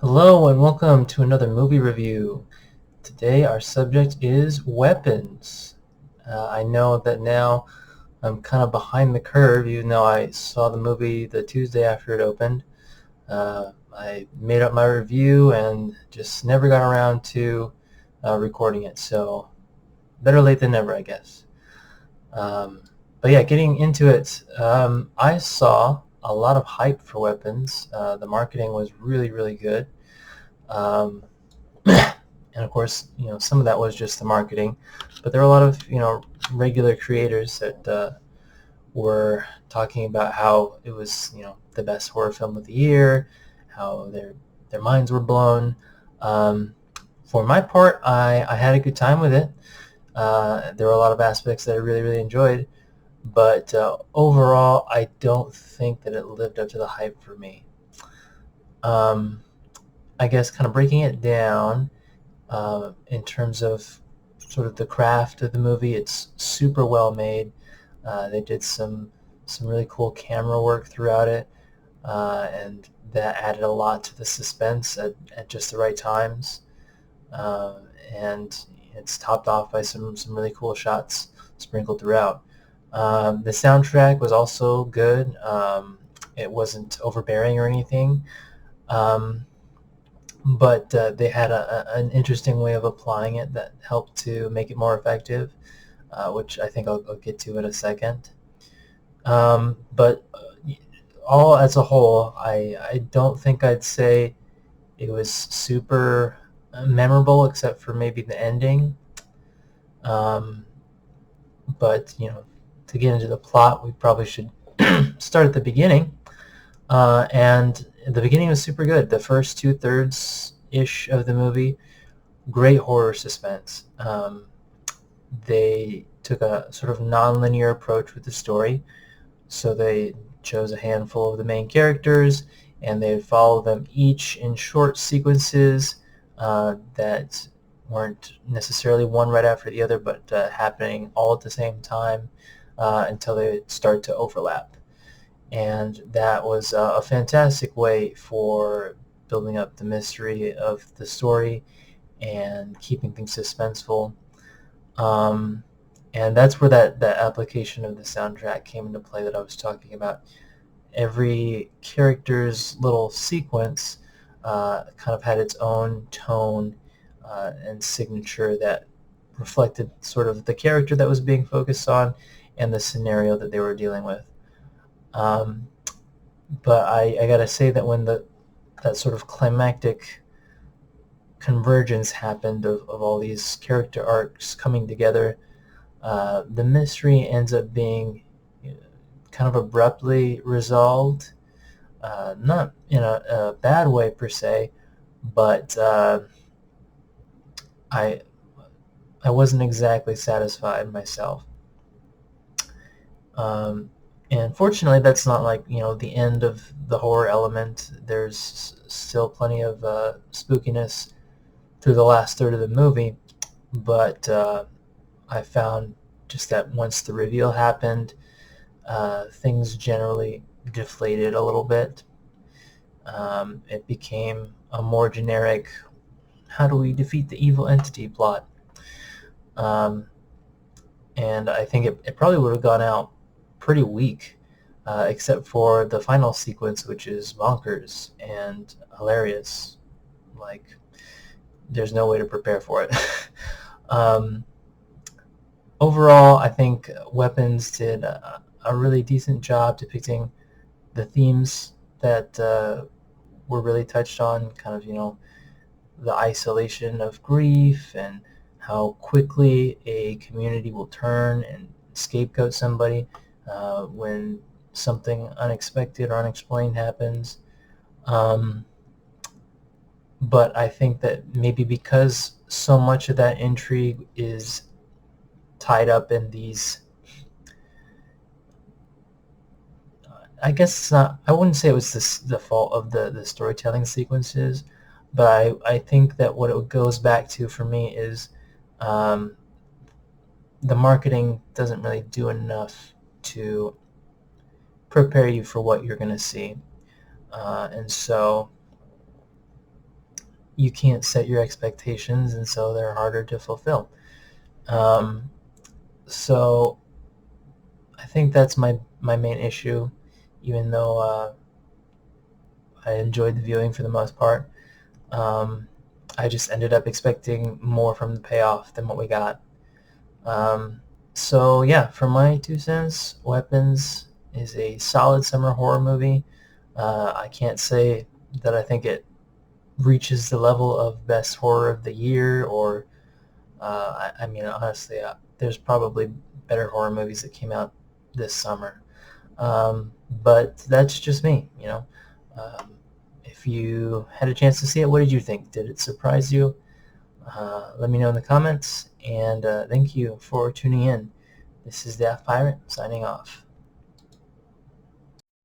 Hello and welcome to another movie review. Today our subject is weapons. I know that now I'm kind of behind the curve even though I saw the movie the Tuesday after it opened. I made up my review and just never got around to recording it, so better late than never, I guess. Um, but yeah, getting into it, I saw a lot of hype for weapons. The marketing was really, really good. Um, and of course, some of that was just the marketing, but there were a lot of, regular creators that were talking about how it was, the best horror film of the year, how their minds were blown. Um, for my part, I had a good time with it. There were a lot of aspects that I really, really enjoyed, but overall, I don't think that it lived up to the hype for me. Um, I guess kind of breaking it down, in terms of sort of the craft of the movie. It's super well made. They did some really cool camera work throughout it, and that added a lot to the suspense at just the right times. Uh, and it's topped off by some really cool shots sprinkled throughout. The soundtrack was also good. It wasn't overbearing or anything. Um, but they had an interesting way of applying it that helped to make it more effective, which I think I'll get to in a second. But all as a whole, I don't think I'd say it was super memorable, except for maybe the ending. Um, but to get into the plot, we probably should start at the beginning. And the beginning was super good. The first two-thirds ish of the movie, great horror suspense. They took a sort of non-linear approach with the story, so they chose a handful of the main characters and they followed them each in short sequences that weren't necessarily one right after the other, but happening all at the same time until they start to overlap. And that was a fantastic way for building up the mystery of the story and keeping things suspenseful. Um, and that's where that application of the soundtrack came into play that I was talking about. Every character's little sequence kind of had its own tone and signature that reflected sort of the character that was being focused on and the scenario that they were dealing with. Um, but I gotta say that when that sort of climactic convergence happened of all these character arcs coming together, the mystery ends up being kind of abruptly resolved, not in a bad way per se, but I I wasn't exactly satisfied myself. Um, and fortunately, that's not like the end of the horror element. There's still plenty of spookiness through the last third of the movie, but I found just that once the reveal happened, things generally deflated a little bit. It became a more generic, how do we defeat the evil entity plot? Um, and I think it probably would have gone out pretty weak, except for the final sequence, which is bonkers and hilarious. Like, there's no way to prepare for it. um, Overall, I think Weapons did a really decent job depicting the themes that were really touched on, kind of, the isolation of grief and how quickly a community will turn and scapegoat somebody when something unexpected or unexplained happens. Um, but I think that maybe because so much of that intrigue is tied up in these, I guess it's not, I wouldn't say it was the fault of the storytelling sequences, but I think that what it goes back to for me is um, the marketing doesn't really do enough to prepare you for what you're going to see. And so you can't set your expectations, and so they're harder to fulfill. So I think that's my main issue, even though I enjoyed the viewing for the most part. I just ended up expecting more from the payoff than what we got. So yeah, for my 2 cents, Weapons is a solid summer horror movie. I can't say that I think it reaches the level of best horror of the year, or I mean, honestly, there's probably better horror movies that came out this summer. But that's just me, you know. If you had a chance to see it, what did you think? Did it surprise you? Let me know in the comments, and thank you for tuning in. This is Daft Pirate signing off.